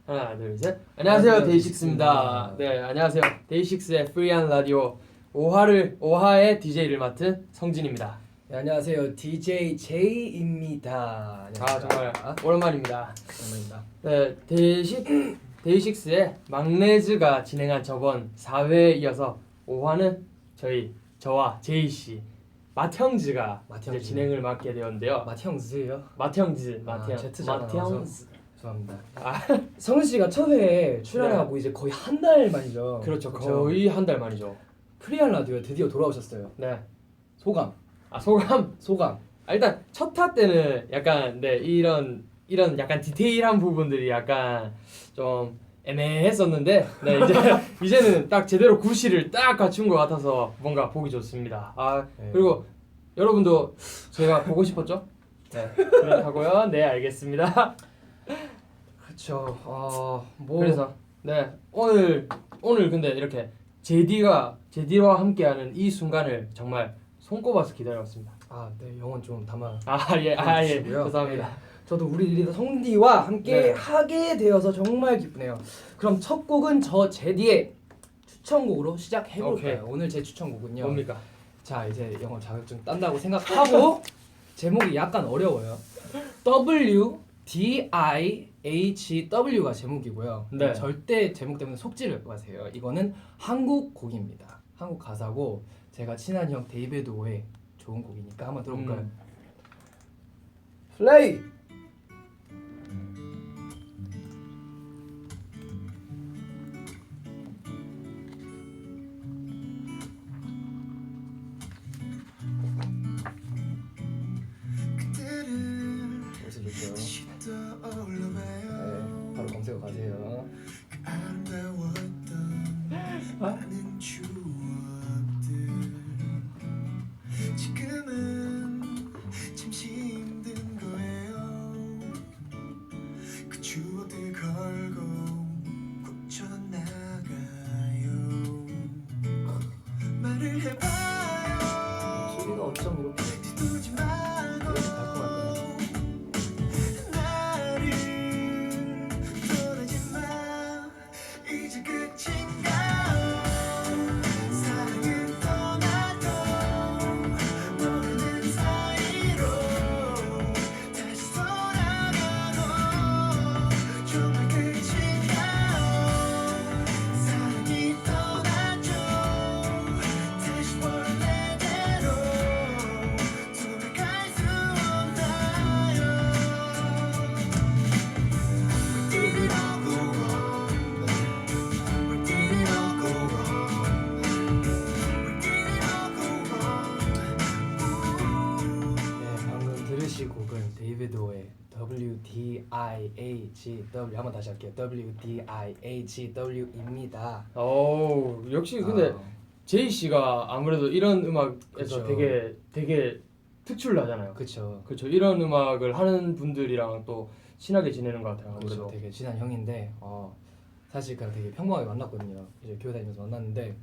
하나 둘 셋. 안녕하세요 데이식스입니다. 네 안녕하세요 데이식스의 프리한 라디오 5화의 DJ를 맡은 성진입니다. 네, 안녕하세요 DJ 제이입니다. 아 정말 오랜만입니다. 오랜만입니다. 네 데이식스의 막내즈가 진행한 저번 4회에 이어서 5화는 저와 제이 씨 맏형즈가 이제 진행을 맡게 되었는데요. 맏형즈요? 맏형즈 Z잖아. 맏형즈. 죄송합니다. 성은 씨가 첫 회에 출연하고 이제 거의 한 달 만이죠. 그렇죠. 거의 한 달 만이죠. 프리한 라디오에 드디어 돌아오셨어요. 네. 소감. 소감. 일단 첫 화 때는 약간 이런 약간 디테일한 부분들이 약간 좀 애매했었는데 이제는 딱 제대로 구실을 딱 갖춘 것 같아서 뭔가 보기 좋습니다. 그리고 여러분도 제가 보고 싶었죠? 네. 그렇다고요? 네 알겠습니다. 그렇죠. 그래서 오늘 근데 이렇게 제디와 함께하는 이 순간을 정말 손꼽아서 기다려왔습니다. 네 영혼 좀 담아. 예 주시고요. 죄송합니다. 네. 저도 우리 리더 성디와 함께 하게 되어서 정말 기쁘네요. 그럼 첫 곡은 저 제디의 추천곡으로 시작해볼까요? 오늘 제 추천곡은요. 뭡니까? 자 이제 영어 자격증 딴다고 생각하고 제목이 약간 어려워요. WDIHW가 제목이고요. 네. 절대 제목 때문에 속지를 마세요. 이거는 한국 곡입니다. 한국 가사고 제가 친한 형 데이비드 오의 좋은 곡이니까 한번 들어볼까요? 플레이! 멋있죠? 네, 바로 검색어 가세요. 지금은 잠시 힘든 거예요. 그 추억들 걸고 고쳐나가요. 말을 해봐요. 소리가 어쩜 이렇게 뒤돌지 말고 달콤할까요? 나를 떠나지 마. 이제 끝인가. 사랑은 떠나도 모르는 사이로 다시 돌아가도 정말 끝인가요? 사랑이 떠나죠. 다시 원래대로 돌아갈 수 없나요? Where did it all go wrong? Where did it all go wrong? Where did it all go wrong? 네, 방금 들으신 곡은 데이비드 오의 WDIHW 한번 다시 할게요. WDIHW입니다. 오 역시 근데 제이 씨가 아무래도 이런 음악에서 그쵸. 되게 특출나잖아요. 그쵸. 그렇죠. 이런 음악을 하는 분들이랑 또 친하게 지내는 것 같아요. 그렇죠. 아무래도. 되게 친한 형인데 사실 그냥 되게 평범하게 만났거든요. 이제 교회 다니면서 만났는데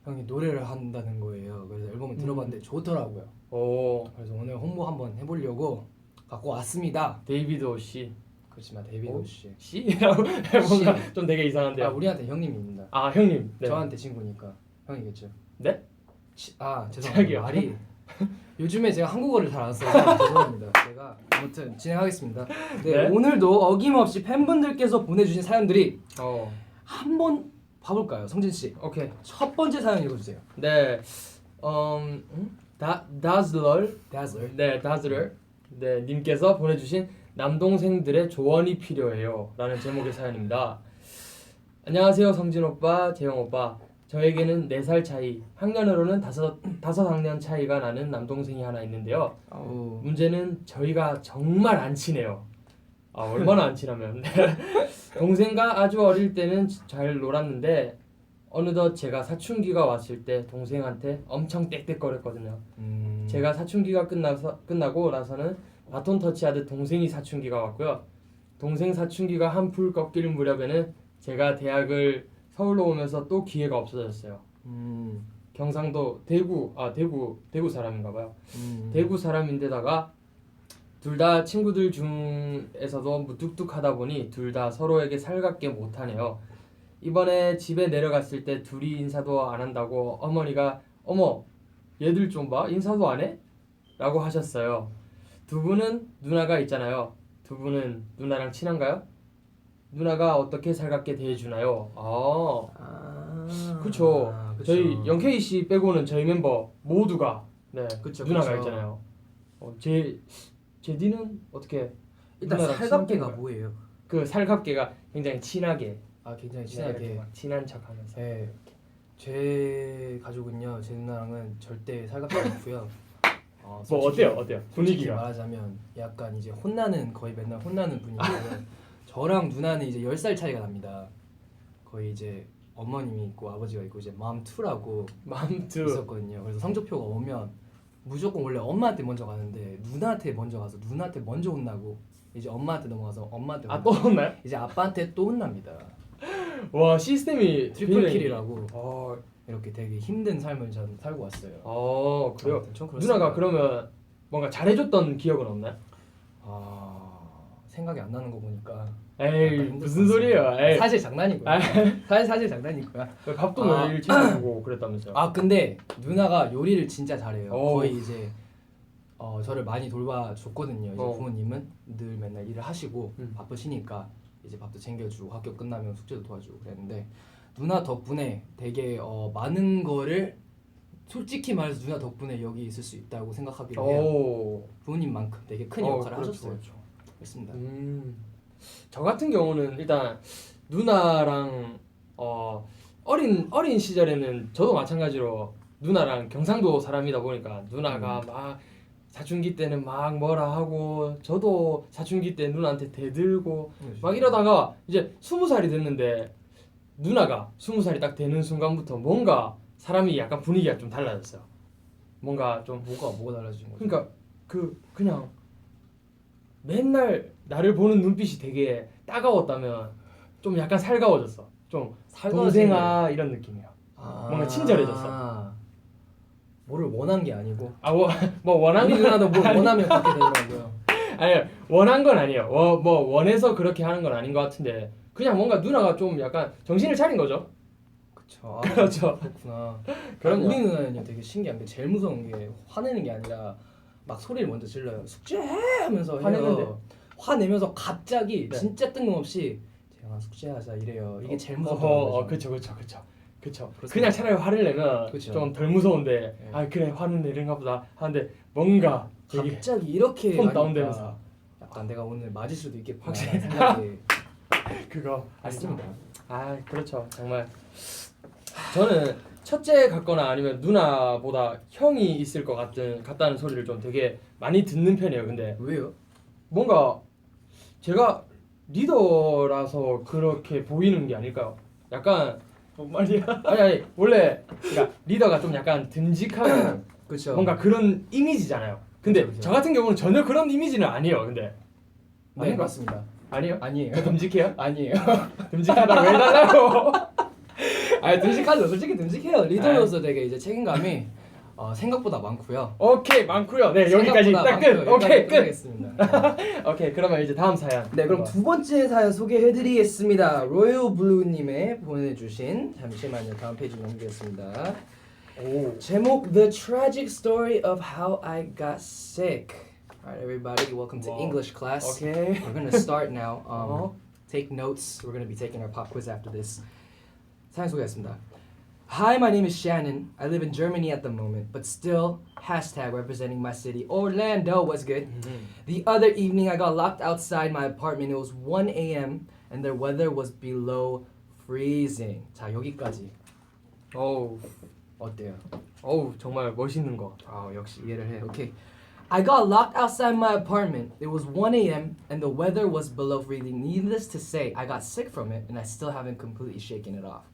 형이 노래를 한다는 거예요. 그래서 앨범을 들어봤는데 좋더라고요. 오 그래서 오늘 홍보 한번 해보려고 갖고 왔습니다. 데이비드 오 씨. 그렇지만 데이비드 씨. 씨라고 뭔가 좀 되게 이상한데요. 우리한테 형님입니다. 형님. 네. 저한테 친구니까 형이겠죠. 네? 죄송합니다. 자기요. 말이 요즘에 제가 한국어를 잘 안 써서 죄송합니다. 제가 아무튼 진행하겠습니다. 네, 오늘도 어김없이 팬분들께서 보내주신 사연들이 한번 봐볼까요, 성진 씨? 오케이. 첫 번째 사연 읽어주세요. 네. 다즐러. 네, 님께서 보내주신 남동생들의 조언이 필요해요라는 제목의 사연입니다. 안녕하세요 성진 오빠, 재영 오빠. 저에게는 4살 차이, 학년으로는 5학년 차이가 나는 남동생이 하나 있는데요. 문제는 저희가 정말 안 친해요. 얼마나 안 친하면. 동생과 아주 어릴 때는 잘 놀았는데 어느덧 제가 사춘기가 왔을 때 동생한테 엄청 떽떽거렸거든요. 제가 사춘기가 끝나고 나서는 바톤 터치하듯 동생이 사춘기가 왔고요. 동생 사춘기가 한풀 꺾일 무렵에는 제가 대학을 서울로 오면서 또 기회가 없어졌어요. 경상도 대구 사람인가봐요. 대구 사람인데다가 둘 다 친구들 중에서도 무뚝뚝하다 보니 둘 다 서로에게 살갑게 못하네요. 이번에 집에 내려갔을 때 둘이 인사도 안 한다고 어머니가 어머 얘들 좀 봐 인사도 안 해? 라고 하셨어요. 두 분은 누나가 있잖아요. 두 분은 누나랑 친한가요? 누나가 어떻게 살갑게 대해주나요? 그쵸. 저희 영케이 씨 빼고는 저희 멤버 모두가 네 그쵸, 누나가 그쵸. 있잖아요. 제디는 어떻게 일단 누나랑 살갑게가 친한 뭐예요? 그 살갑게가 굉장히 친하게 굉장히 네, 이렇게 친하게. 막 친한 척하면서 네. 제 가족은요, 제 누나랑은 절대 살갑지 않고요. 뭐 어때요 솔직히 분위기가 말하자면 약간 이제 혼나는 거의 맨날 혼나는 분위기고요. 저랑 누나는 이제 10살 차이가 납니다. 거의 이제 어머님이 있고 아버지가 있고 이제 맘2라고 맘투 있었거든요. 그래서 성적표가 오면 무조건 원래 엄마한테 먼저 가는데 누나한테 먼저 가서 누나한테 먼저 혼나고 이제 엄마한테 넘어가서 엄마한테 또 혼나요? 이제 아빠한테 또 혼납니다. 와 시스템이 트리플 굉장히- 킬이라고 어, 이렇게 되게 힘든 삶을 전 살고 왔어요. 그래요? 아무튼 좀 그렇습니다. 누나가 그러면 뭔가 잘해줬던 기억은 없나요? 생각이 안 나는 거 보니까 에이 약간 무슨 소리예요? 에이 사실 장난이고요. 아. 사실 장난이고요. 밥도 아. 매일 챙겨주고 그랬다면서요? 근데 누나가 요리를 진짜 잘해요. 오. 거의 이제 저를 많이 돌봐줬거든요. 이제 어. 부모님은 늘 맨날 일을 하시고 음. 바쁘시니까 이제 밥도 챙겨주고 학교 끝나면 숙제도 도와주고 그랬는데 누나 덕분에 되게 많은 거를 솔직히 말해서 누나 덕분에 여기 있을 수 있다고 생각하기로 해요. 오. 부모님만큼 되게 큰 역할을 그렇죠, 하셨어요. 그렇죠. 그렇습니다. 저 같은 경우는 일단 누나랑 어린 시절에는 저도 마찬가지로 누나랑 경상도 사람이다 보니까 누나가 막 사춘기 때는 막 뭐라 하고 저도 사춘기 때 누나한테 대들고 막 이러다가 이제 20살이 됐는데 누나가 20살이 딱 되는 순간부터 뭔가 사람이 약간 분위기가 좀 달라졌어요. 뭔가 좀 뭐가 달라진 거죠? 그러니까 그냥 맨날 나를 보는 눈빛이 되게 따가웠다면 좀 약간 살가워졌어. 좀 동생아 이런 느낌이야. 뭔가 친절해졌어. 뭐를 원한 게 아니고 뭐 원한 우리 건 누나도 뭘 원하면 그렇게 되더라고요. 아니요 원한 건 아니에요. 뭐 원해서 그렇게 하는 건 아닌 것 같은데 그냥 뭔가 누나가 좀 약간 정신을 차린 거죠. 그쵸. 그렇죠. 그렇구나. 그럼요. 우리 누나는요 되게 신기한 게 제일 무서운 게 화내는 게 아니라 막 소리를 먼저 질러요. 숙제해 하면서 화내는데? 해요. 화내면서 갑자기 네. 진짜 뜬금없이 재영아 숙제하자 이래요. 이게 제일 무섭다는 거죠. 그쵸. 그렇습니다. 그냥 차라리 화를 내면 그쵸. 좀 덜 무서운데 네. 그래 화는 내린가 보다 하는데 뭔가 되게 갑자기 이렇게 톤 하니까 다운되면서. 약간 내가 오늘 맞을 수도 있겠구나 확실히. 생각이 그거 맞습니다. 그렇죠. 정말 저는 첫째 같거나 아니면 누나보다 형이 있을 것 같다는 소리를 좀 되게 많이 듣는 편이에요. 근데 왜요? 뭔가 제가 리더라서 그렇게 보이는 게 아닐까요? 약간 뭔 말이야? 아니 원래 그러니까 리더가 좀 약간 듬직하면 그렇죠. 뭔가 그런 이미지잖아요. 근데 그쵸. 저 같은 경우는 전혀 그런 이미지는 아니에요. 근데 네 아닌가? 맞습니다. 아니요? 아니에요. 저 듬직해요? 아니에요. 듬직하다고 해달라고. 듬직하죠. 솔직히 듬직해요. 리더로서 되게 이제 책임감이 생각보다 많고요. 오케이 많고요. 네 여기까지 딱 끝. 오케이 끝. 끝내겠습니다. 오케이 그러면 이제 다음 사연. 네, 그럼 두 번째 사연 소개해드리겠습니다. 로열 블루님의 보내주신 잠시만요. 다음 페이지 넘기겠습니다. 오. 제목 The Tragic Story of How I Got Sick. Alright, everybody, welcome to Wow. English class. 오케이. We're gonna start now. Uh-huh. Take notes. We're gonna be taking our pop quiz after this. 사연 소개하겠습니다. Hi, my name is Shannon. I live in Germany at the moment, but still #representing my city. Orlando was good. The other evening, I got locked outside my apartment. It was 1 a.m. and the weather was below freezing. 자 여기까지 어우 어때요? 정말 멋있는 거. 역시 이해를 해. Okay. I got locked outside my apartment. It was 1 a.m. and the weather was below freezing. Needless to say, I got sick from it and I still haven't completely shaken it off.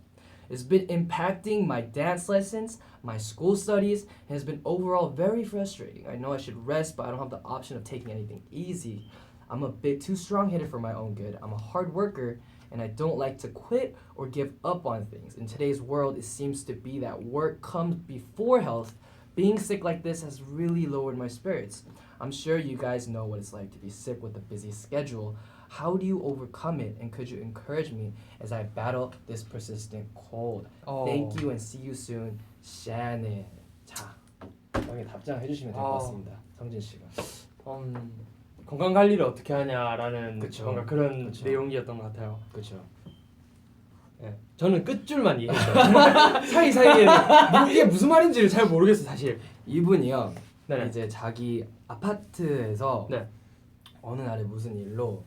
It's been impacting my dance lessons, my school studies, and has been overall very frustrating. I know I should rest, but I don't have the option of taking anything easy. I'm a bit too strong-headed for my own good. I'm a hard worker, and I don't like to quit or give up on things. In today's world, it seems to be that work comes before health, Being sick like this has really lowered my spirits. I'm sure you guys know what it's like to be sick with a busy schedule. How do you overcome it? And could you encourage me as I battle this persistent cold? Thank you and see you soon, Shannon. 자, 여기 답장해 주시면 될 것 같습니다. 성진 씨가. 건강 관리를 어떻게 하냐라는 그쵸. 뭔가 그런 그쵸. 내용이었던 것 같아요. 그렇죠. 예, 저는 끝줄만 이해했어요. 사이사이에 이게 무슨 말인지를 잘 모르겠어 사실. 이분이요. 네. 이제 자기 아파트에서 네. 어느 날에 무슨 일로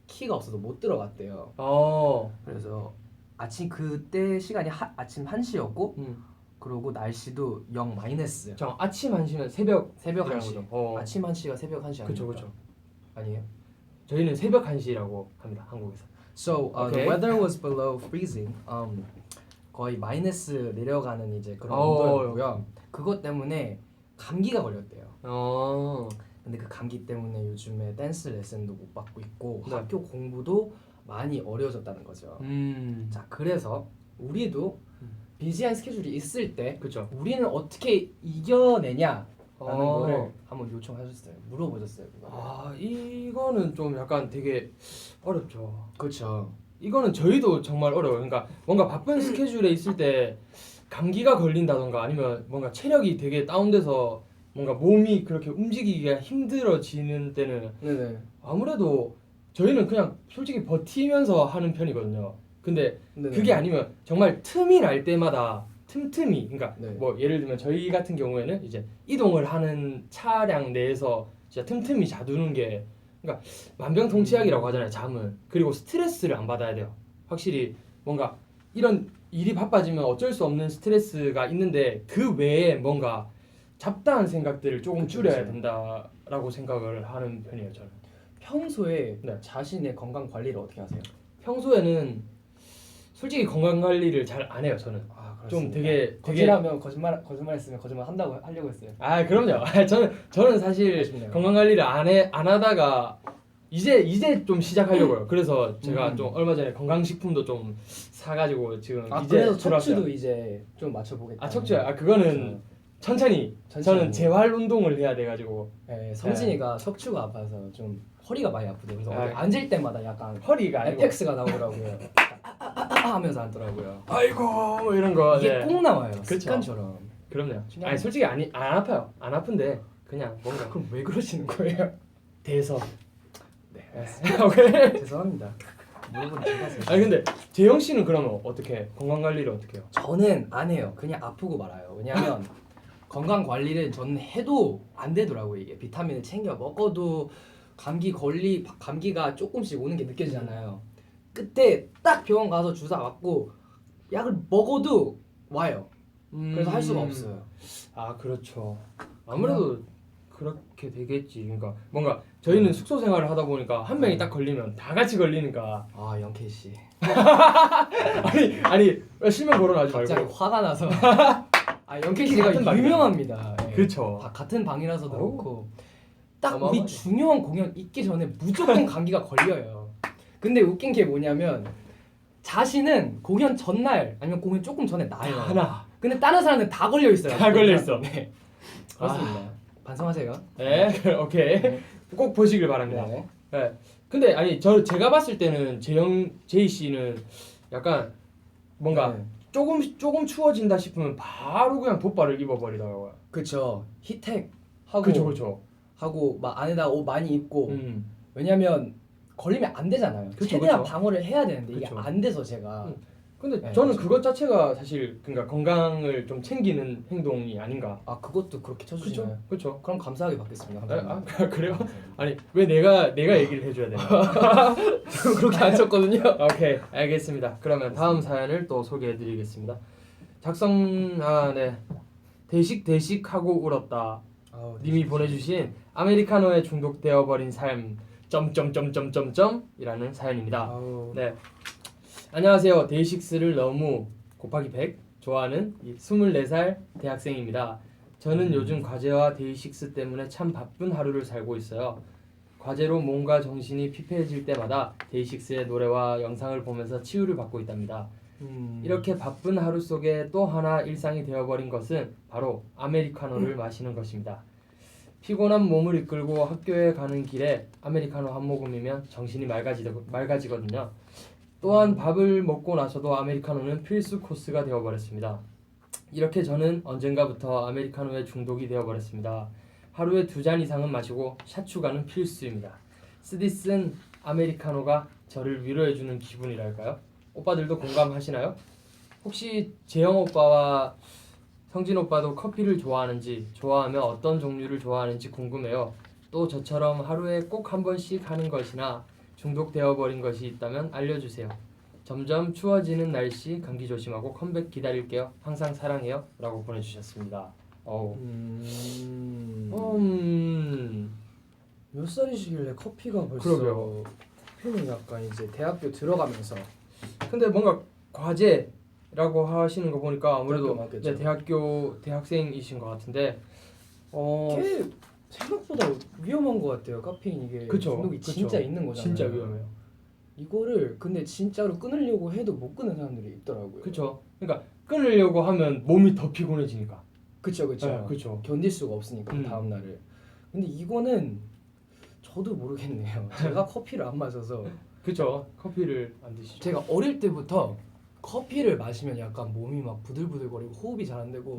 키가 없어서 못 들어갔대요. 그래서 아침 그때 시간이 아침 1시였고 그리고 날씨도 0 마이너스. 저 아침 1시는 새벽 1시. 아침 1시가 새벽 1시 아니에요? 그렇죠. 아니에요? 저희는 새벽 1시라고 합니다. 한국에서. So Okay. the weather was below freezing. 거의 마이너스 내려가는 이제 그런 어. 온도였고요. 그것 때문에 감기가 걸렸대요. 근데 그 감기 때문에 요즘에 댄스 레슨도 못 받고 있고 네. 학교 공부도 많이 어려워졌다는 거죠. 자, 그래서 우리도 비지한 스케줄이 있을 때 그렇죠. 우리는 어떻게 이겨내냐라는 어. 거를 한번 요청하셨어요. 물어보셨어요. 이거는 좀 약간 되게 어렵죠. 그렇죠. 이거는 저희도 정말 어려워요. 그러니까 뭔가 바쁜 스케줄에 있을 때 감기가 걸린다던가 아니면 뭔가 체력이 되게 다운돼서 뭔가 몸이 그렇게 움직이기가 힘들어지는 때는 네네. 아무래도 저희는 그냥 솔직히 버티면서 하는 편이거든요. 근데 네네. 그게 아니면 정말 틈이 날 때마다 틈틈이 그러니까 네. 뭐 예를 들면 저희 같은 경우에는 이제 이동을 하는 차량 내에서 진짜 틈틈이 자두는 게 그러니까 만병통치약이라고 하잖아요. 잠은. 그리고 스트레스를 안 받아야 돼요. 확실히 뭔가 이런 일이 바빠지면 어쩔 수 없는 스트레스가 있는데 그 외에 뭔가 잡다한 생각들을 조금 그쵸, 줄여야 그쵸. 된다라고 생각을 하는 편이에요. 저는. 평소에 네. 자신의 건강 관리를 어떻게 하세요? 평소에는 솔직히 건강 관리를 잘 안 해요. 저는. 좀 되게 거짓하면 거짓말했으면 거짓말 한다고 하려고 했어요. 그럼요. 저는 사실 아쉽네요. 건강 관리를 안 하다가 이제 좀 시작하려고요. 그래서 제가 좀 얼마 전에 건강식품도 좀 사가지고 지금 이제 그래서 들어왔어요. 척추도 이제 좀 맞춰보겠다. 척추요. 그거는 천천히. 저는 재활 운동을 해야 돼가지고 네, 성진이가 척추가 아파서 좀 허리가 많이 아프대요. 그래서 어디 앉을 때마다 약간 허리가 아니고 에펙스가 나오더라고요. 하면서 앉더라고요. 아이고 뭐 이런 거. 이게 꼭 나와요. 그쵸. 습관처럼. 그럼요. 신기하네. 솔직히 안 아파요. 안 아픈데 그냥 뭔가 그럼 왜 그러시는 거예요? 돼서. 네. 오케이. 죄송합니다. 물어보는 제가 제일 근데 재영 씨는 그러면 어떻게 건강 관리를 어떻게 해요? 저는 안 해요. 그냥 아프고 말아요. 왜냐하면 건강 관리를 저는 해도 안 되더라고요. 이게 비타민을 챙겨 먹어도 감기가 조금씩 오는 게 느껴지잖아요. 그때 딱 병원 가서 주사 맞고 약을 먹어도 와요. 그래서 할 수가 없어요. 그렇죠. 아무래도 그렇게 되겠지. 그러니까 뭔가 저희는 숙소 생활을 하다 보니까 한 명이 딱 걸리면 다 같이 걸리니까. 영케이 씨. 아니 실명 거론하지 갑자기 말고. 화가 나서. 영케이 씨가 같은 방이다. 유명합니다. 예. 그렇죠. 같은 방이라서도 그렇고 딱 우리 어마어마하죠. 중요한 공연 있기 전에 무조건 감기가 걸려요. 근데 웃긴 게 뭐냐면 자신은 공연 전날 아니면 공연 조금 전에 나요. 하나. 근데 다른 사람은 다 걸려 있어요. 다 걸려 있어. 네. 그렇습니다. 반성하세요. 네, 오케이. 꼭 보시길 바랍니다. 네. 네. 근데 제가 봤을 때는 제이 씨는 약간 뭔가 네. 조금 추워진다 싶으면 바로 그냥 돗발을 입어버리더라고요. 그쵸. 히텍 하고 그렇죠. 하고 막 안에다 옷 많이 입고 왜냐면 걸리면 안 되잖아요. 그쵸, 최대한 그쵸. 방어를 해야 되는데 이게 그쵸. 안 돼서 제가 근데 네, 저는 맞아요. 그것 자체가 사실 그러니까 건강을 좀 챙기는 행동이 아닌가. 그것도 그렇게 쳐주시나요? 그렇죠. 그럼 감사하게 받겠습니다. 감사합니다. 그래요? 아니 왜 내가 얘기를 해줘야 되나? 그렇게 안 쳤거든요. 오케이 알겠습니다. 그러면 다음 사연을 또 소개해드리겠습니다. 대식하고 울었다. 님이 보내주신 아메리카노에 중독되어 버린 삶 점점점점점점이라는 사연입니다. 네. 안녕하세요. 데이식스를 너무 곱하기 100 좋아하는 24살 대학생입니다. 저는 요즘 과제와 데이식스 때문에 참 바쁜 하루를 살고 있어요. 과제로 몸과 정신이 피폐해질 때마다 데이식스의 노래와 영상을 보면서 치유를 받고 있답니다. 이렇게 바쁜 하루 속에 또 하나 일상이 되어버린 것은 바로 아메리카노를 마시는 것입니다. 피곤한 몸을 이끌고 학교에 가는 길에 아메리카노 한 모금이면 정신이 맑아지거든요. 또한 밥을 먹고 나서도 아메리카노는 필수 코스가 되어버렸습니다. 이렇게 저는 언젠가부터 아메리카노에 중독이 되어버렸습니다. 하루에 2잔 이상은 마시고 샷 추가는 필수입니다. 쓰디쓴 아메리카노가 저를 위로해주는 기분이랄까요? 오빠들도 공감하시나요? 혹시 재영 오빠와 성진 오빠도 커피를 좋아하는지, 좋아하면 어떤 종류를 좋아하는지 궁금해요. 또 저처럼 하루에 꼭 한 번씩 하는 것이나 중독되어 버린 것이 있다면 알려주세요. 점점 추워지는 날씨 감기 조심하고 컴백 기다릴게요. 항상 사랑해요. 라고 보내주셨습니다. 몇 살이시길래 커피가 벌써 그러게요. 커피는 약간 이제 대학교 들어가면서 근데 뭔가 과제라고 하시는 거 보니까 아무래도 맞겠죠. 대학생이신 것 같은데 이게 생각보다 위험한 것 같아요. 카페인 이게 그쵸, 중독이 그쵸. 진짜 있는 거잖아요. 진짜 위험해요. 이거를 근데 진짜로 끊으려고 해도 못 끊는 사람들이 있더라고요. 그쵸. 그러니까 끊으려고 하면 몸이 더 피곤해지니까. 그쵸. 네, 그쵸. 견딜 수가 없으니까 그 다음 날을. 근데 이거는 저도 모르겠네요. 제가 커피를 안 마셔서. 그쵸. 커피를 안 드시죠. 제가 어릴 때부터 커피를 마시면 약간 몸이 막 부들부들거리고 호흡이 잘 안 되고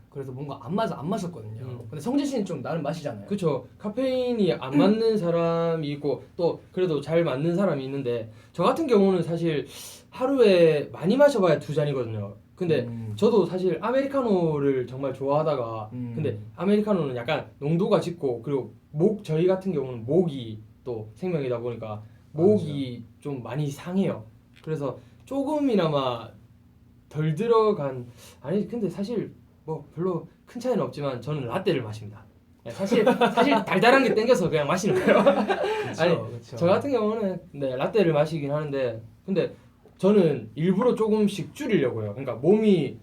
그래서 뭔가 안 마셨거든요. 근데 성진 씨는 좀 나름 마시잖아요. 그쵸. 카페인이 안 맞는 사람이 있고 또 그래도 잘 맞는 사람이 있는데 저 같은 경우는 사실 하루에 많이 마셔봐야 2잔이거든요. 근데 저도 사실 아메리카노를 정말 좋아하다가 근데 아메리카노는 약간 농도가 짙고 그리고 저희 같은 경우는 목이 또 생명이다 보니까 목이 좀 많이 상해요. 그래서 조금이나마 덜 들어간 근데 사실 뭐 별로 큰 차이는 없지만 저는 라떼를 마십니다. 사실 달달한 게 땡겨서 그냥 마시는 거예요. 그쵸. 저 같은 경우는 라떼를 마시긴 하는데 근데 저는 일부러 조금씩 줄이려고요. 그러니까 몸이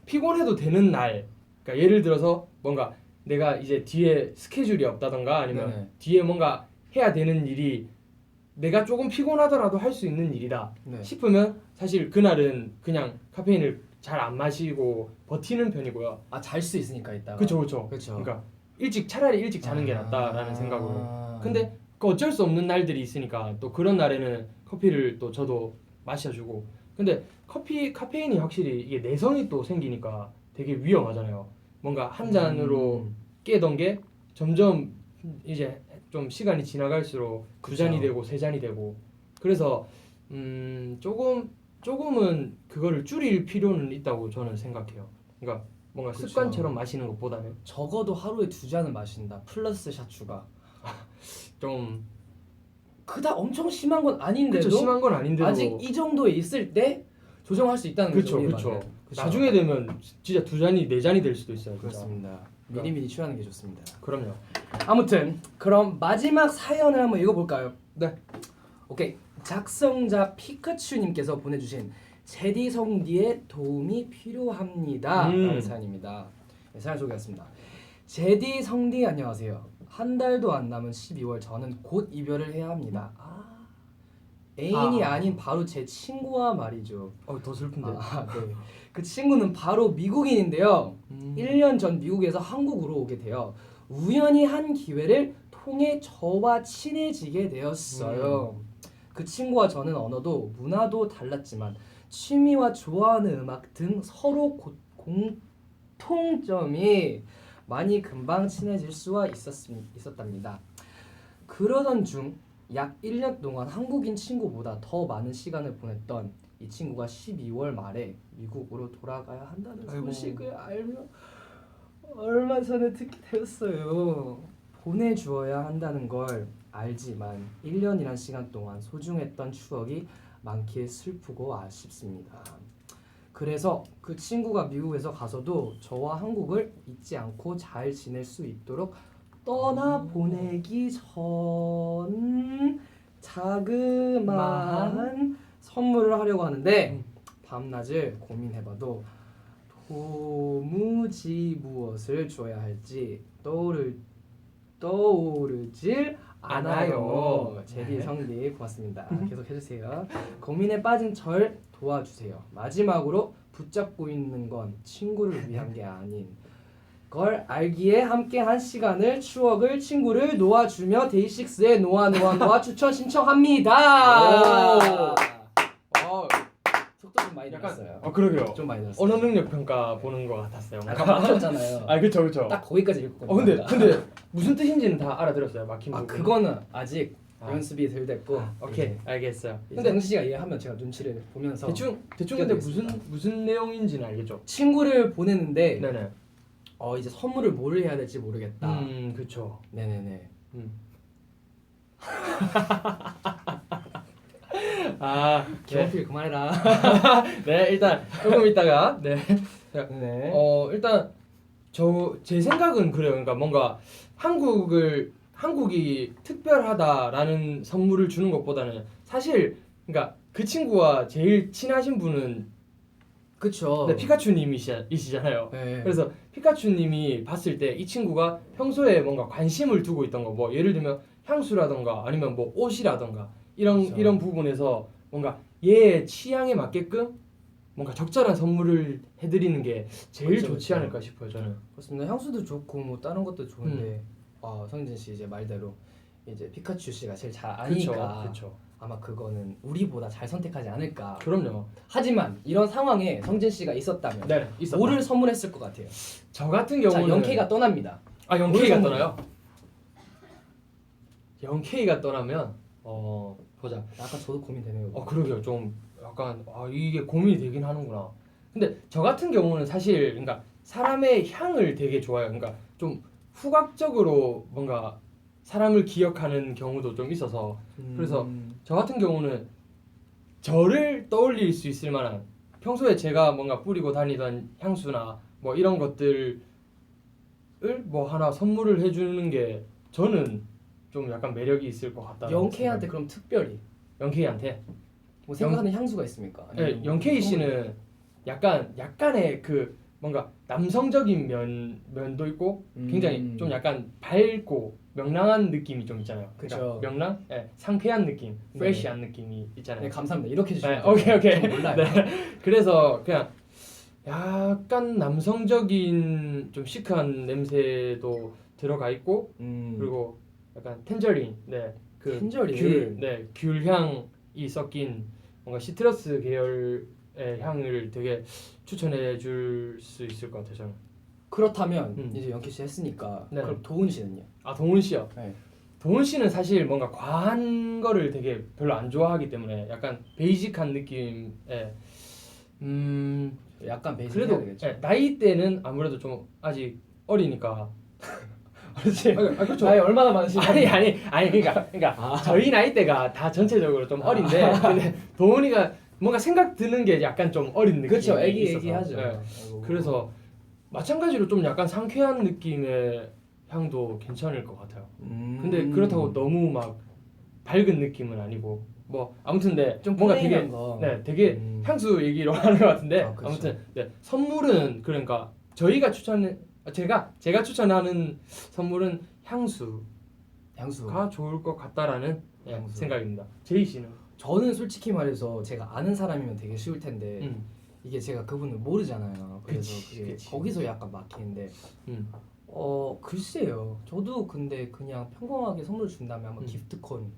피곤해도 되는 날, 그러니까 예를 들어서 뭔가 내가 이제 뒤에 스케줄이 없다던가 아니면 네네. 뒤에 뭔가 해야 되는 일이 내가 조금 피곤하더라도 할 수 있는 일이다 네. 싶으면 사실 그날은 그냥 카페인을 잘 안 마시고 버티는 편이고요. 잘 수 있으니까 이따가. 그쵸. 그러니까 차라리 일찍 자는 게 낫다라는 생각으로. 근데 그 어쩔 수 없는 날들이 있으니까 또 그런 날에는 커피를 또 저도 마셔주고. 근데 카페인이 확실히 이게 내성이 또 생기니까 되게 위험하잖아요. 뭔가 한 잔으로 깨던 게 점점 이제 좀 시간이 지나갈수록 2잔이 되고 3잔이 되고 그래서 조금은 그거를 줄일 필요는 있다고 저는 생각해요. 그러니까 뭔가 그쵸. 습관처럼 마시는 것보다는 적어도 하루에 2잔은 마신다. 플러스 샷 추가. 좀 그닥 엄청 심한 건 아닌데도 그쵸, 심한 건 아닌데도 아직 이 정도에 있을 때 조정할 수 있다는 거죠. 그쵸. 나중에 되면 진짜 2잔이 4잔이 될 수도 있어요. 진짜. 그렇습니다. 미리미리 취하는 게 좋습니다. 그럼요. 아무튼 그럼 마지막 사연을 한번 읽어볼까요? 네. 오케이. 작성자 피카츄님께서 보내주신 제디 성디의 도움이 필요합니다 라는 사연입니다. 네, 사연 소개하겠습니다. 제디 성디 안녕하세요. 한 달도 안 남은 12월 저는 곧 이별을 해야 합니다. 애인이 아닌 바로 제 친구와 말이죠. 더 슬픈데. 네. 그 친구는 바로 미국인인데요. 1년 전 미국에서 한국으로 오게 되어 우연히 한 기회를 통해 저와 친해지게 되었어요. 그 친구와 저는 언어도 문화도 달랐지만 취미와 좋아하는 음악 등 서로 공통점이 많이 금방 친해질 수가 있었답니다. 그러던 중 약 1년 동안 한국인 친구보다 더 많은 시간을 보냈던 이 친구가 12월 말에 미국으로 돌아가야 한다는 소식을 알며 얼마 전에 듣게 되었어요. 보내주어야 한다는 걸 알지만 1년이란 시간 동안 소중했던 추억이 많기에 슬프고 아쉽습니다. 그래서 그 친구가 미국에서 가서도 저와 한국을 잊지 않고 잘 지낼 수 있도록 떠나보내기 전 자그마한 선물을 하려고 하는데 밤낮을 고민해봐도 도무지 무엇을 줘야 할지 떠오르질 않아요. 네. 제디 성디 고맙습니다. 계속 해주세요. 고민에 빠진 절 도와주세요. 마지막으로 붙잡고 있는 건 친구를 위한 게 아닌 걸 알기에 함께한 시간을 추억을 친구를 놓아주며 데이식스의 노아 추천 신청합니다. 오. 속도 좀 많이 늘었어요. 그러게요. 좀 많이 늘었어요. 언어 능력 평가 보는 것 같았어요. 아까 막혔잖아요. 그쵸. 딱 거기까지 읽고. 근데 무슨 뜻인지는 다 알아들었어요. 막힌 부분. 그거는 아직 연습이 덜 됐고. 오케이, 알겠어요. 근데 성진 씨가 이해하면 제가 눈치를 보면서 대충 근데 무슨 내용인지는 알겠죠. 친구를 보내는데 네네. 이제 선물을 뭘 해야 될지 모르겠다. 그쵸. 네네네. 기본필 그만해라. 네, 일단 조금 있다가 네. 네. 일단 제 생각은 그래요. 그러니까 뭔가 한국이 특별하다라는 선물을 주는 것보다는 사실 그러니까 그 친구와 제일 친하신 분은 그쵸. 네, 피카츄님이시잖아요. 네. 그래서 피카츄님이 봤을 때 이 친구가 평소에 뭔가 관심을 두고 있던 거, 뭐 예를 들면 향수라던가 아니면 뭐 옷이라던가 이런 부분에서 뭔가 얘의 취향에 맞게끔 뭔가 적절한 선물을 해드리는 게 제일 좋지 않을까 싶어요. 저는. 그렇습니다. 향수도 좋고 뭐 다른 것도 좋은데 성진 씨 이제 말대로 이제 피카츄 씨가 제일 잘 아니까 그쵸. 아마 그거는 우리보다 잘 선택하지 않을까. 그럼요. 하지만 이런 상황에 성진 씨가 있었다면 네, 있었다. 뭐를 선물했을 것 같아요? 저 같은 경우는 영케이가 떠납니다. 영케이가 떠나요? 영케이가 떠나면 보자. 약간 저도 고민되네요. 그러게요. 좀 약간 이게 고민이 되긴 하는구나. 근데 저 같은 경우는 사실 그러니까 사람의 향을 되게 좋아해요. 그러니까 좀 후각적으로 뭔가 사람을 기억하는 경우도 좀 있어서 그래서 저 같은 경우는 저를 떠올릴 수 있을 만한 평소에 제가 뭔가 뿌리고 다니던 향수나 뭐 이런 것들을 뭐 하나 선물을 해주는 게 저는 좀 약간 매력이 있을 것 같다. 영케이한테 그럼 특별히 영케이한테 뭐 생각하는 향수가 있습니까? 네, 영케이 씨는 약간의 그 뭔가 남성적인 면도 있고 굉장히 좀 약간 밝고 명랑한 느낌이 좀 있잖아요. 그쵸. 명랑? 네, 상쾌한 느낌, 프레시한 느낌이 있잖아요. 네, 감사합니다. 이렇게 해주시면 네, 오케이. 좀 몰라요. 네. 그래서 그냥 약간 남성적인 좀 시크한 냄새도 들어가 있고 그리고 약간 텐저린, 텐저린? 귤향이 섞인 뭔가 시트러스 계열의 향을 되게 추천해 줄 수 있을 것 같아요. 저는. 그렇다면 이제 영케이 씨 했으니까 네. 그럼 도훈 씨는요? 도훈 씨요. 네. 도훈 씨는 사실 뭔가 과한 거를 되게 별로 안 좋아하기 때문에 약간 베이직한 느낌의 약간 베이직 그래도 해야 되겠죠. 나이 때는 아무래도 좀 아직 어리니까. 그렇지. 그렇죠. 나이 얼마나 많으신가요? 아니 그러니까 저희 나이 때가 다 전체적으로 좀 어린데 근데 도훈이가 뭔가 생각 드는 게 약간 좀 어린 느낌이 그렇죠. 있어서. 애기하죠. 네. 그래서 마찬가지로 좀 약간 상쾌한 느낌의 향도 괜찮을 것 같아요. 근데 그렇다고 너무 막 밝은 느낌은 아니고 뭐 아무튼 좀 뭔가 되게 플레인한 거. 되게 향수 얘기로 하는 것 같은데 그렇죠. 아무튼 선물은 그러니까 제가 추천하는 선물은 향수가 좋을 것 같다라는 향수. 생각입니다. 제이 씨는? 저는 솔직히 말해서 제가 아는 사람이면 되게 쉬울 텐데 이게 제가 그분을 모르잖아요. 그래서 그게 거기서 약간 막히는데 글쎄요. 저도 근데 그냥 평범하게 선물 준다면 아마 기프트콘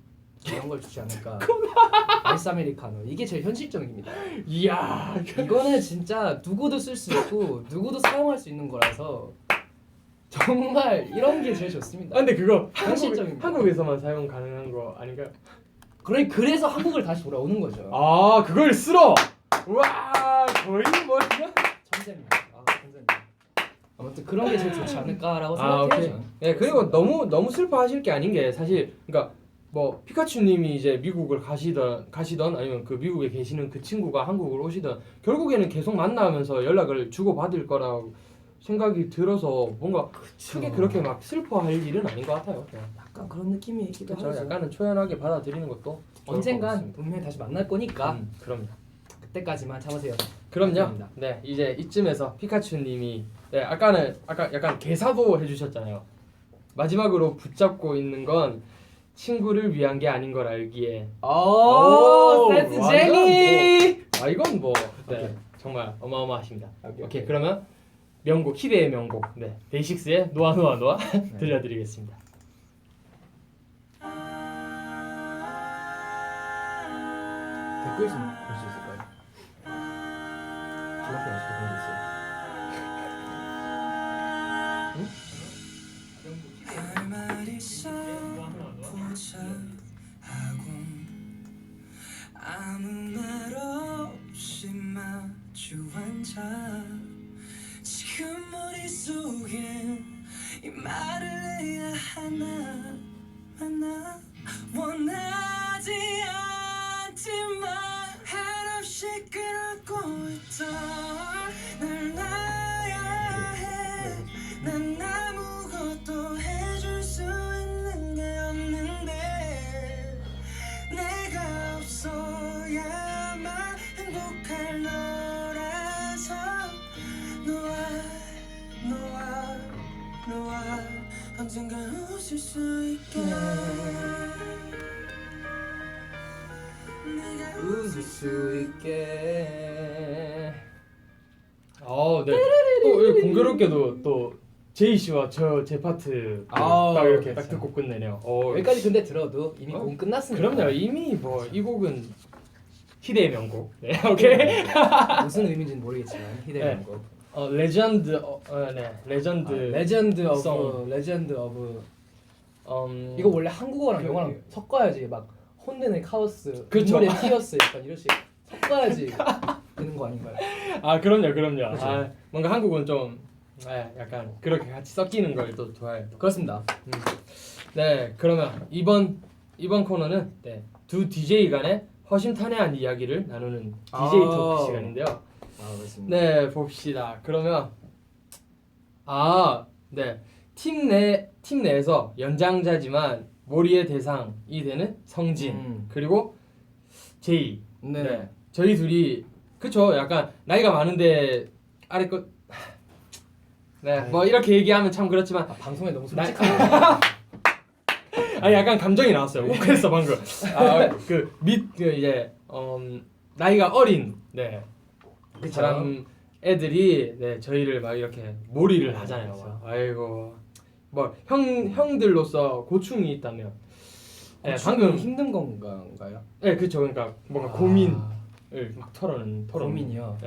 이런 걸 주지 않을까. 아이스 아메리카노 이게 제일 현실적입니다. 이야 이거는 진짜 누구도 쓸 수 있고 누구도 사용할 수 있는 거라서 정말 이런 게 제일 좋습니다. 근데 그거 현실적입니다. 한국에서만 사용 가능한 거 아닌가요? 그래서 한국을 다시 돌아오는 거죠. 그걸 쓸어! 우와 거의 뭐 천재입니다. 천재입니다. 아무튼 그런 게 제일 좋지 않을까라고 오케이. 생각해요. 네, 그리고 너무 슬퍼하실 게 아닌 게 사실 그러니까 뭐 피카츄님이 이제 미국을 가시던 아니면 그 미국에 계시는 그 친구가 한국을 오시던 결국에는 계속 만나면서 연락을 주고 받을 거라고 생각이 들어서 뭔가 크게 그렇게 막 슬퍼할 일은 아닌 것 같아요. 그냥. 약간 그런 느낌이 있기도 그렇죠. 하죠. 약간은 초연하게 받아들이는 것도 좋을 것 언젠간 같습니다. 분명히 다시 만날 거니까 그럼요. 그때까지만 참으세요. 그럼요. 감사합니다. 네, 이제 이쯤에서 피카츄님이 아까 약간 개사도 해주셨잖아요. 마지막으로 붙잡고 있는 건 친구를 위한 게 아닌 걸 알기에. 오, 센스 완전 쟁이. 아 이건 뭐 네, 오케이. 정말 어마어마하십니다. 오케이, 오케이 그러면 명곡 희대의 명곡 네 데이식스의 노아 노아 노아 들려드리겠습니다. 댓글 좀 볼 수 있을까요? 저한테 아직도 그런 게 있어요. 할 말 있어 보자 하고 아무 말 없이 마주 앉아 지금 머릿속에 이 말을 해야 하나 원하지 않지만 한없이 끌어고 있던 날 놔야 해. 난 아무것도 해줄 수 있는 게 없는데 내가 없어야만 행복할 너라서 너와 언젠가 웃을 수 있게 내가 웃을 수 있게. 네. 또 이렇게 공교롭게도 또 제이 씨와 제 파트 딱 이렇게 딱 그렇죠. 듣고 끝내네요. 여기까지 근데 들어도 이미 곡 끝났습니다. 그럼요. 이미 뭐 이 곡은 희대의 명곡. 네, 오케이. 무슨 의미인지는 모르겠지만 희대의 네. 명곡. 레전드 레전드 레전드 송. 오브 이거 원래 한국어랑 그- 영어랑 섞어야지 막 혼내는 카오스, 그쵸. 눈물의 티어스 약간 이런 식 섞어야지 되는 거 아닌가요? 그럼요. 그렇죠. 뭔가 한국은 좀 약간 그렇게 같이 섞이는 걸 또 좋아해요. 그렇습니다. 네, 그러면 이번 코너는 네, 두 DJ 간의 허심탄회한 이야기를 나누는 DJ 토크 시간인데요. 그렇습니다. 네, 봅시다. 그러면 네, 팀 내에서 연장자지만 몰이의 대상이 되는 성진 그리고 제이. 네. 저희 둘이 그쵸? 약간 나이가 많은데 아래 것. 네, 뭐 이렇게 얘기하면 참 그렇지만 방송에 너무 솔직하게. 약간 감정이 나왔어요. 욱했어 방금. 이제 나이가 어린 그 사람 애들이 저희를 막 이렇게 몰이를 하잖아요. 막. 아이고 뭐 형들로서 고충이 있다면 방금 힘든 건가요? 그렇죠. 그러니까 뭔가 고민을 막 토론 고민이요.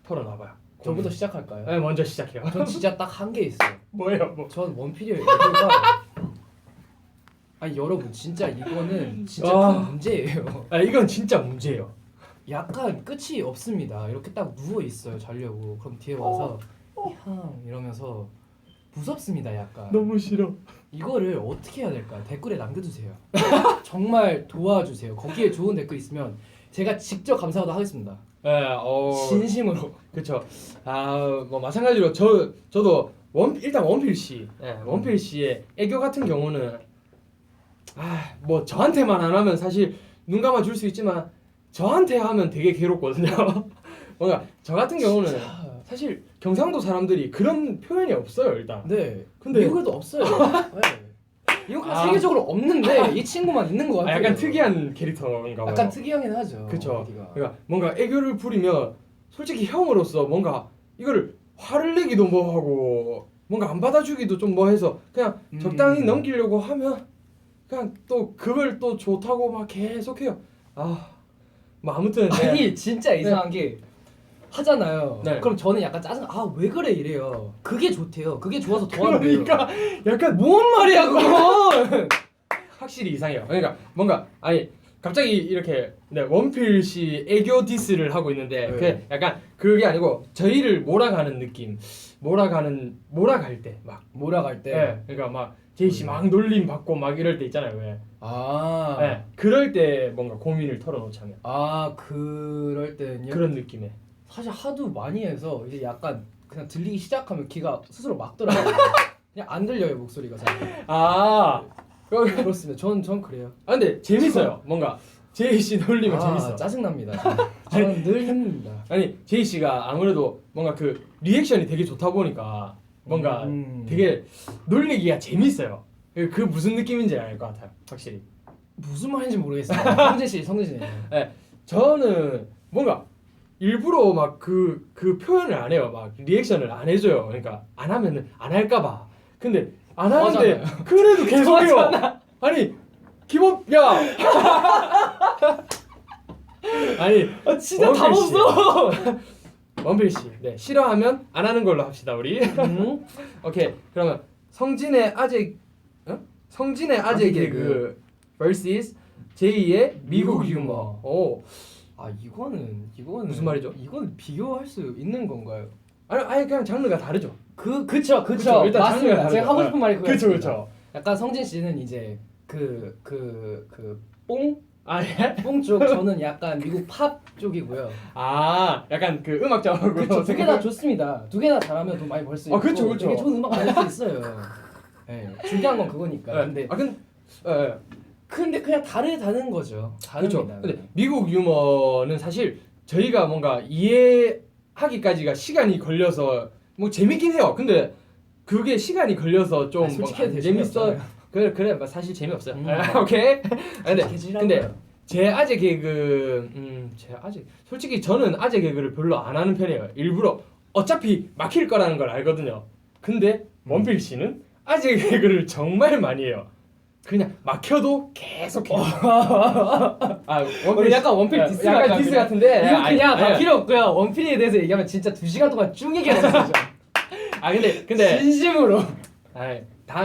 털어놔봐요. 저부터 시작할까요? 네, 먼저 시작해요. 전 진짜 딱 한 개 있어요. 뭐예요? 뭐. 전 원필이에요. 이거가 아니 여러분 진짜 이거는 진짜 큰 문제예요. 이건 진짜 문제예요. 약간 끝이 없습니다. 이렇게 딱 누워 있어요. 자려고. 그럼 뒤에 와서 향 이러면서 무섭습니다. 약간. 너무 싫어. 이거를 어떻게 해야 될까요? 댓글에 남겨주세요. 정말 도와주세요. 거기에 좋은 댓글 있으면 제가 직접 감사도 하겠습니다. 진심으로. 그렇죠. 뭐 마찬가지로 저도 일단 원필 씨, 원필 씨의 애교 같은 경우는 뭐 저한테만 안 하면 사실 눈 감아 줄 수 있지만 저한테 하면 되게 괴롭거든요. 뭔가 저 같은 경우는 사실 경상도 사람들이 그런 표현이 없어요 일단. 네. 근데- 미국에도 없어요. 네. 미국 세계적으로 없는데 이 친구만 있는 것 같아요. 약간 특이한 캐릭터인가 봐요. 약간 특이하긴 하죠. 그쵸. 어디가. 그러니까 뭔가 애교를 부리면 솔직히 형으로서 뭔가 이거를 화를 내기도 뭐하고 뭔가 안 받아주기도 좀 뭐해서 그냥 적당히 넘기려고 하면 그냥 또 그걸 또 좋다고 막 계속해요. 뭐 아무튼 아니 진짜 이상한 게 하잖아요. 네. 그럼 저는 약간 짜증. 왜 그래 이래요. 그게 좋대요. 그게 좋아서 더 하는 거예요. 그러니까 약간 뭔 말이야 그건. 확실히 이상해요. 그러니까 뭔가 갑자기 이렇게 원필 씨 애교 디스를 하고 있는데 네. 그 약간 그게 아니고 저희를 몰아가는 느낌. 몰아갈 때 막. 몰아갈 때. 그러니까 막 제이 씨 막 놀림 받고 막 이럴 때 있잖아요. 왜? 그럴 때 뭔가 고민을 털어놓자면 그럴 때는요. 그런 느낌에. 사실 하도 많이 해서 이제 약간 그냥 들리기 시작하면 귀가 스스로 막더라고요. 그냥 안 들려요 목소리가 잘. 그렇습니다. 전 그래요. 근데 재밌어요. 뭔가 제이 씨 놀리면 재밌어. 짜증납니다. 저는 늘 힘듭니다. 아니 제이 씨가 아무래도 뭔가 그 리액션이 되게 좋다 보니까 뭔가 되게 놀리기가 재밌어요. 그 무슨 느낌인지 알 것 같아요. 확실히. 무슨 말인지 모르겠어요. 성진 씨. 네, 저는 뭔가 일부러 막 그 표현을 안 해요. 막 리액션을 안 해줘요. 그러니까 안 하면은 안 할까봐. 근데 안 하는데 그래도 계속해요. 아니 기본 야. 아니 진짜 답 없어. 원필 씨, 네 싫어하면 안 하는 걸로 합시다 우리. 오케이 그러면 성진의 아재 개그 vs 제이의 미국 유머. 오. 아 이거는 무슨 말이죠? 이건 비교할 수 있는 건가요? 아니 그냥 장르가 다르죠. 그쵸. 일단 장르가 맞습니다. 다르죠. 제가 하고 싶은 말이 그거였습니다. 그쵸. 약간 성진 씨는 이제 뽕 예? 쪽 저는 약간 미국 팝 쪽이고요. 아 약간 그 음악적으로. 그렇죠. 두 개 다 좋습니다. 두 개 다 잘하면 돈 많이 벌 수 있고. 아, 그쵸. 되게 좋은 음악 만들 수 있어요. 네, 중요한 건 그거니까. 근데 그냥 다르다는 거죠. 그렇죠. 다릅니다. 근데 미국 유머는 사실 저희가 뭔가 이해하기까지가 시간이 걸려서 뭐 재밌긴 해요. 근데 그게 시간이 걸려서 좀 솔직히 되게 재밌어. 그래 사실 재미없어요. 오케이. 근데 제 아재 개그 솔직히 저는 아재 개그를 별로 안 하는 편이에요. 일부러 어차피 막힐 거라는 걸 알거든요. 근데 원필 씨는 아재 개그를 정말 많이 해요. 그냥 막혀도 계속 해요. 원필 약간 원필 디스 약간 디스 같은데 이거 그냥 다 필요 없고요. 원필에 대해서 얘기하면 진짜 2시간 동안 쭉 얘기하는 거죠. 근데 진심으로. 다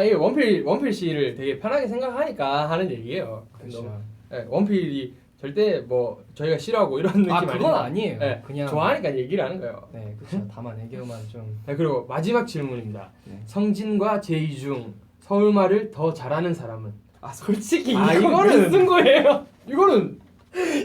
원필 씨를 되게 편하게 생각하니까 하는 얘기예요. 그렇죠. 원필이 절대 뭐 저희가 싫어하고 이런 느낌 그건 아니에요. 네, 그냥 좋아하니까 얘기를 하는 거예요. 네, 그렇죠. 다만 애교만 좀. 네, 그리고 마지막 질문입니다. 네. 성진과 제이 중 서울말을 더 잘하는 사람은? 솔직히 이거는 무슨 거예요? 이거는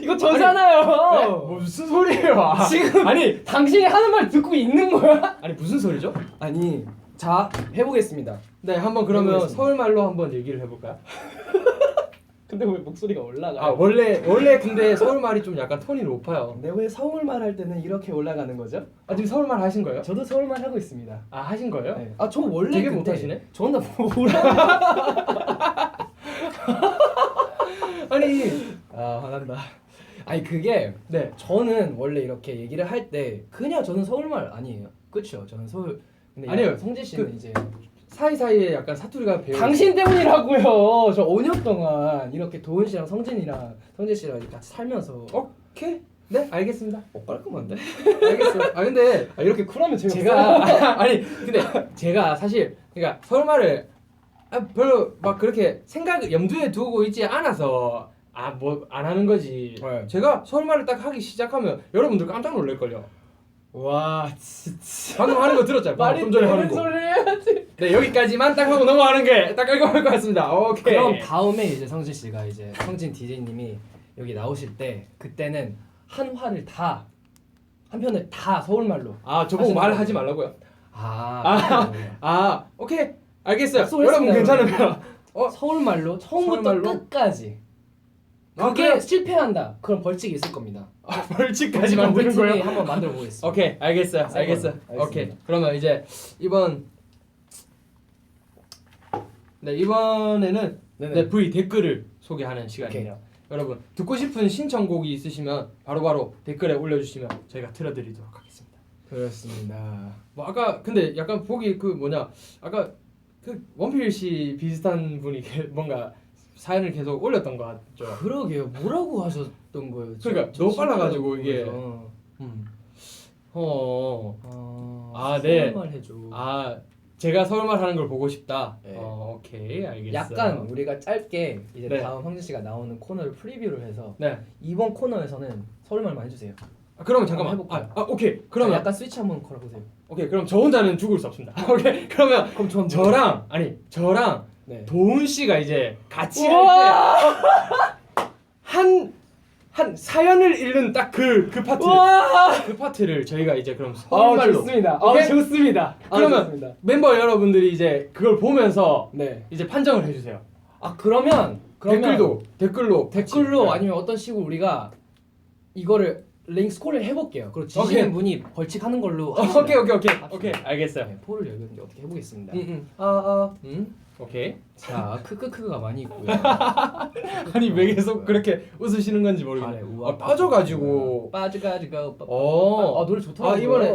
이거 저잖아요. 네? 무슨 소리예요? 지금 아니 당신이 하는 말 듣고 있는 거야? 아니 무슨 소리죠? 아니 자 해보겠습니다. 네 한번 그러면 해보겠습니다. 서울말로 한번 얘기를 해볼까요? 근데 왜 목소리가 올라가? 원래 근데 서울말이 좀 약간 톤이 높아요. 근데 왜 서울말 할 때는 이렇게 올라가는 거죠? 지금 서울말 하신 거예요? 저도 서울말 하고 있습니다. 하신 거예요? 네. 저 원래 되게 근데 못하시네? 저는 다 몰라. 아니 화난다. 아니 그게 네 저는 원래 이렇게 얘기를 할 때 그냥 저는 서울말 아니에요. 그렇죠? 저는 서울. 근데 아니에요. 성진 씨는 이제 사이사이에 약간 사투리가 배어. 당신 때문이라고요. 저 5년 동안 이렇게 도훈 씨랑 성진이랑 성진 씨랑 이렇게 같이 살면서 오케이. 네 알겠습니다. 깔끔한데? 알겠어요. 근데 이렇게 쿨하면 제가 근데 제가 사실 그러니까 서울말을 별로 막 그렇게 염두에 두고 있지 않아서 뭐 안 하는 거지. 네. 제가 서울말을 딱 하기 시작하면 여러분들 깜짝 놀랄 걸요. 와 진짜 방금 하는 거 들었잖아요. 말이 좀 전에 하는 되는 거. 소리를 해야지. 네 여기까지만 딱 하고 넘어가는 게 딱 깔끔할 것 같습니다. 오케이. 그럼 다음에 이제 성진 씨가 이제 성진 DJ님이 여기 나오실 때 그때는 한 화를 다 한 편을 다 서울말로. 저보고 말하지 말라고요? 오케이 알겠어요. 약속했습니다, 여러분 괜찮으면 서울말로 처음부터 서울말로? 끝까지. 그게 그래요? 실패한다. 그럼 벌칙이 있을 겁니다. 벌칙까지 만드는 우리 거예요? 팀이 한번 만들어 보겠습니다. 오케이 알겠어요. 알겠습니다. 오케이 그러면 이제 이번에는 네네. V 댓글을 소개하는 시간이에요. 여러분 듣고 싶은 신청곡이 있으시면 바로바로 댓글에 올려주시면 저희가 틀어드리도록 하겠습니다. 그렇습니다. 뭐 아까 근데 약간 보기 아까 그 원필 씨 비슷한 분이 뭔가 사연을 계속 올렸던 것 같죠. 그러게요. 뭐라고 하셨던 거예요? 그러니까 너무 빨라가지고 이게. 네. 서울말 해줘. 제가 서울말 하는 걸 보고 싶다. 네. 오케이 알겠어요. 약간 우리가 짧게 이제 네. 다음 성진 씨가 나오는 코너를 프리뷰를 해서 네. 이번 코너에서는 서울말만 해주세요. 그러면 잠깐만 해볼까요? 오케이 그러면 약간 스위치 한번 걸어보세요. 오케이 그럼 저 혼자는 죽을 수 없습니다. 오케이 그러면 그럼 저랑 네. 도훈 씨가 이제 같이 할 때 한 사연을 읽는 딱 그 파트를 저희가 이제 그럼 서울말로 좋습니다. 오케이? 좋습니다. 그러면 좋습니다. 멤버 여러분들이 이제 그걸 보면서 네. 이제 판정을 해주세요. 그러면 댓글로 아니면 어떤 식으로 우리가 이거를 링스콜을 해볼게요. 그리고 지시는 오케이. 분이 벌칙하는 걸로. 오케이 알겠어요. 네, 포를 열겠는데 어떻게 해보겠습니다. 오케이. 자, 크크크가 많이 있고요. 아니 왜 계속 그렇게 웃으시는 건지 모르겠네. 빠져가지고. 노래 좋더라고요. 이번에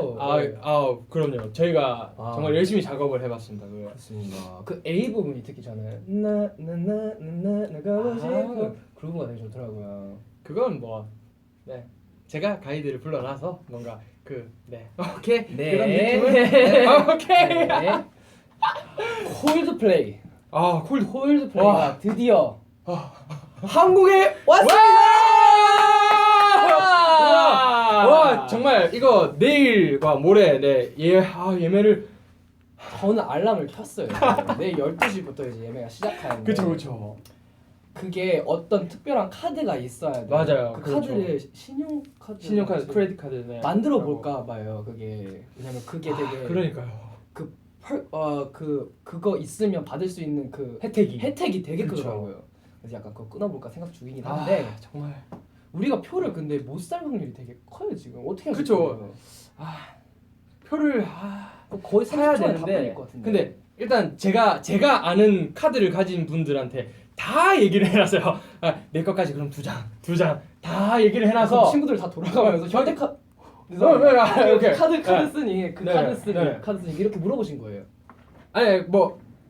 그럼요. 저희가 아. 정말 열심히 작업을 해봤습니다. 그거. 그렇습니다. 그 A 부분이 특히 저는 나나나나나 가고 싶어 그루브가 되게 좋더라고요. 그건 제가 가이드를 불러놔서 뭔가 오케이 그런 느낌을 오케이. 네. 콜드플레이. 콜드플레이가 와. 드디어 한국에 왔습니다. 와 정말 이거 내일과 모레 예매를 저는 알람을 켰어요. 내일 12시부터 이제 예매가 시작하는데. 그쵸. 그게 어떤 특별한 카드가 있어야 돼요. 맞아요. 그 그렇죠. 카드를 신용카드 크레딧 카드 만들어 볼까 봐요. 그게 왜냐면 그게 되게 그러니까요. 그거 있으면 받을 수 있는 그 혜택이 되게 그렇죠. 크더라고요. 그래서 약간 그거 끊어볼까 생각 중이긴 한데 정말 우리가 표를 근데 못 살 확률이 되게 커요 지금. 어떻게 하실 그쵸. 거예요? 표를 거의 사야 30초 안에 다 되는데 팔릴 것 같은데. 근데 일단 제가 아는 카드를 가진 분들한테 다 얘기를 해놨어요. 내 것까지 그럼 두 장 다 얘기를 해놔서 그럼 친구들 다 돌아가면서 현대카 오케이. 카드 쓰니 그 네, 카드 쓰니 이렇게 물어보신 거예요. 아니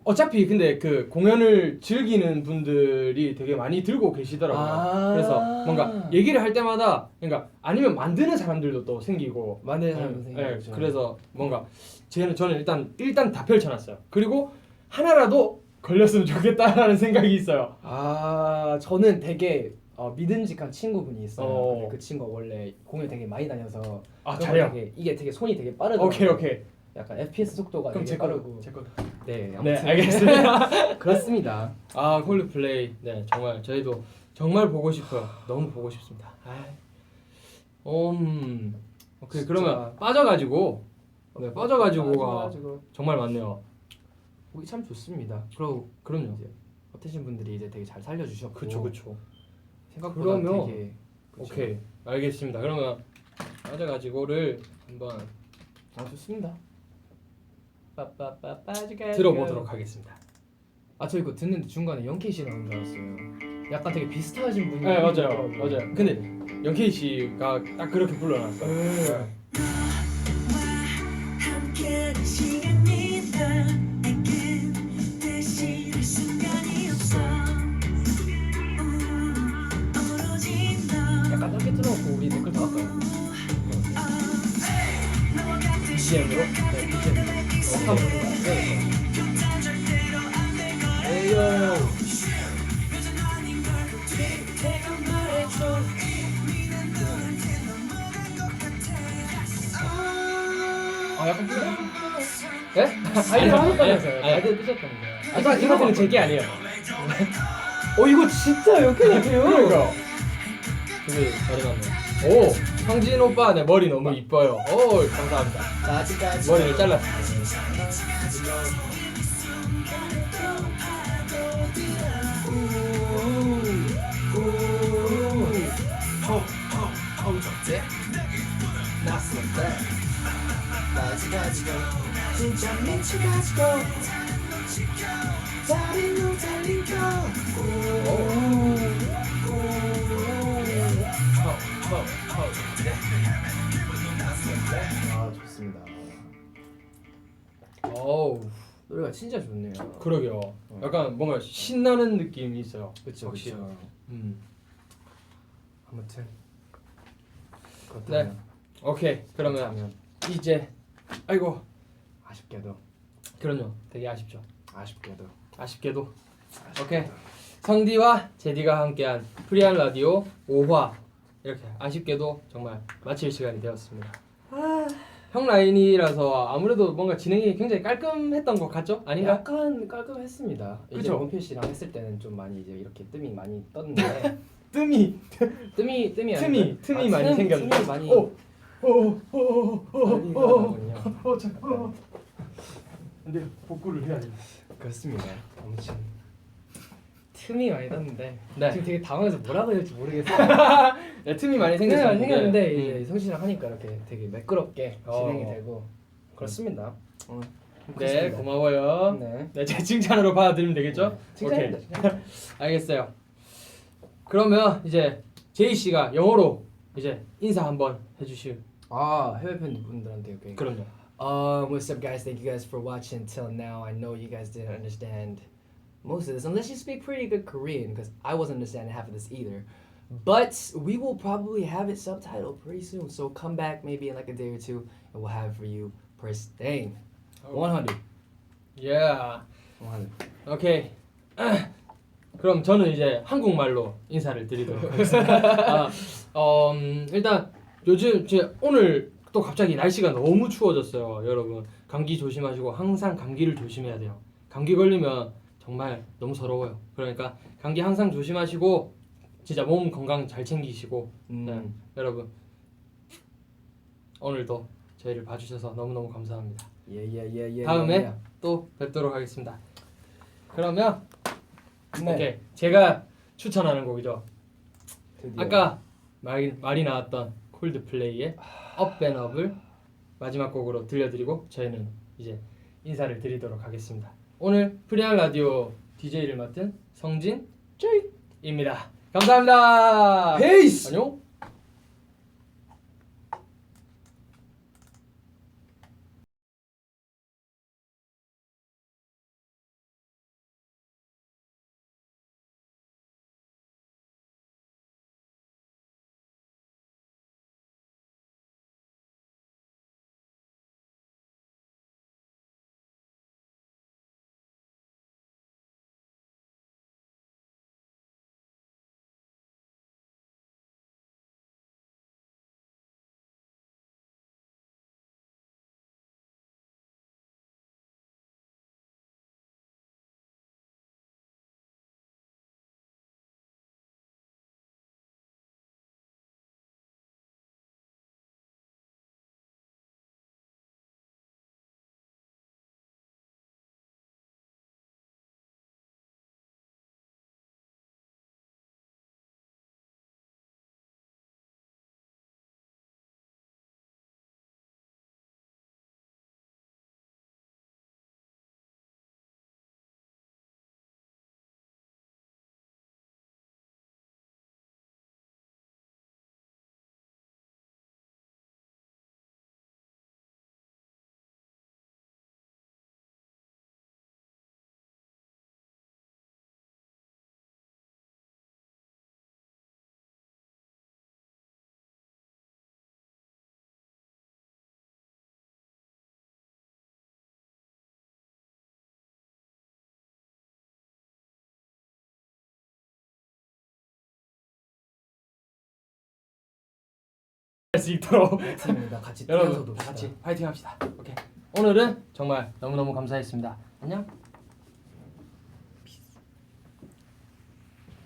어차피 근데 그 공연을 즐기는 분들이 되게 많이 들고 계시더라고요. 그래서 뭔가 얘기를 할 때마다 그러니까 아니면 만드는 사람들도 또 생기고 만드는 사람도 생기죠. 그래서 뭔가 저는 일단 다 펼쳐놨어요. 그리고 하나라도 걸렸으면 좋겠다라는 생각이 있어요. 저는 되게 믿음직한 친구분이 있어요. 근데 어. 그 친구가 원래 공연 되게 많이 다녀서 잘해요. 이게 되게 손이 되게 빠르더라고요. 오케이. 약간 FPS 속도가 그럼 되게 빠르고. 제 거도. 네, 네, 아무튼 알겠습니다. 그렇습니다. 콜드플레이. 네, 정말 저희도 정말 보고 싶어요. 너무 보고 싶습니다. 오케이. 진짜. 그러면 빠져가지고가 정말 많네요. 보기 참 좋습니다. 그럼요. 이제 어태신 분들이 이제 되게 잘 살려주셨고. 그쵸. 생각보다 그러면 되게 오케이. 알겠습니다. 그러면 빠져가지고를 한번 좋습니다. 들어보도록 하겠습니다. 저 이거 듣는데 중간에 영케이 씨 나온 줄 알았어요. 약간 되게 비슷하신 분이. 네, 있더라고요. 맞아요. 근데 영케이 씨가 딱 그렇게 불러놨어요. 네. 함께하는 시간이 나에겐 다시 할 순간이 없어 오로지 너 약간 짧게 틀어놓고 우리 댓글 다 할까요? 너와 같은 BGM으로? 네, BGM으로. 곁엔 절대로 안될 거야 에이요. 요즘 아닌 걸 내가 말해줘 미는 너한테 넘어간 것 같아 약간 틀어? 네? 아이디어 하셨다면서요? 아니. 아이디어 뜨셨다면서요? 이거 같은 제게 아니에요. 이거 진짜 영케이 같아요. 그러니까. 되게 잘해놨네. 성진 오빠 머리 너무 이뻐요. 감사합니다. 아직까지 머리를 잘랐어요. 아직까지도 진짜 미쳐가지고 다른 놈 달린 거 좋습니다. 어우, 노래가 진짜 좋네요. 그러게요. 약간 뭔가 신나는 느낌이 있어요. 그쵸, 확실히. 그쵸. 아무튼 네. 오케이. 그러면 이제 아쉽게도 그럼요. 되게 아쉽죠. 아쉽게도 오케이. 성디와 제디가 함께한 프리한 라디오 5화 이렇게 아쉽게도 정말 마칠 시간이 되었습니다. 형 라인이라서 아무래도 뭔가 진행이 굉장히 깔끔했던 것 같죠? 아닌가? 약간 깔끔했습니다. 이제 그쵸? 원필 씨랑 했을 때는 좀 많이 이제 이렇게 뜸이 많이 떴는데 틈이 틈이 많이 생겼네. 틈이 많이 잠깐. 근데 복구를 해야 돼. 그렇습니다. 아무튼 틈이 많이 떴는데 네. 지금 되게 당황해서 뭐라고 해야 될지 모르겠어요. 네, 틈이 많이 틈이 많이 생겼었는데 생겼는데 이제 성진이랑 하니까 이렇게 되게 매끄럽게 진행이 어. 되고 그렇습니다. 네, 고마워요. 네. 네, 제 칭찬으로 받아들이면 되겠죠? 칭찬입니다. 오케이. 알겠어요. 그러면 이제 제이 씨가 영어로 이제 인사 한번 해주실. 아 해외 팬분들한테 이렇게. 그럼요. What's up, guys? Thank you guys for watching until now. I know you guys didn't understand most of this, unless you speak pretty good Korean, because I wasn't understanding half of this either. But we will probably have it subtitled pretty soon. So come back maybe in like a day or two, and we'll have it for you first thing. 100. Yeah. 100. 오케이. 그럼 저는 이제 한국말로 인사를 드리도록 하겠습니다. 일단 요즘 오늘 또 갑자기 날씨가 너무 추워졌어요, 여러분. 감기 조심하시고 항상 감기를 조심해야 돼요. 감기 걸리면 정말 너무 서러워요. 그러니까 감기 항상 조심하시고 진짜 몸 건강 잘 챙기시고 네, 여러분 오늘도 저희를 봐주셔서 너무너무 감사합니다. 다음에 또 뵙도록 하겠습니다. 그러면 오케이 제가 추천하는 곡이죠. 드디어. 아까 말이 나왔던 콜드플레이의 Up and Up을 마지막 곡으로 들려드리고 저희는 이제 인사를 드리도록 하겠습니다. 오늘 프리한 라디오 DJ를 맡은 성진 쪼이입니다. 감사합니다. 페이스. 안녕. 할 수 있도록 맞습니다. 같이 여러분 뛰어서 놉시다. 같이 파이팅 합시다. 오케이. 오늘은 정말 너무너무 감사했습니다. 안녕.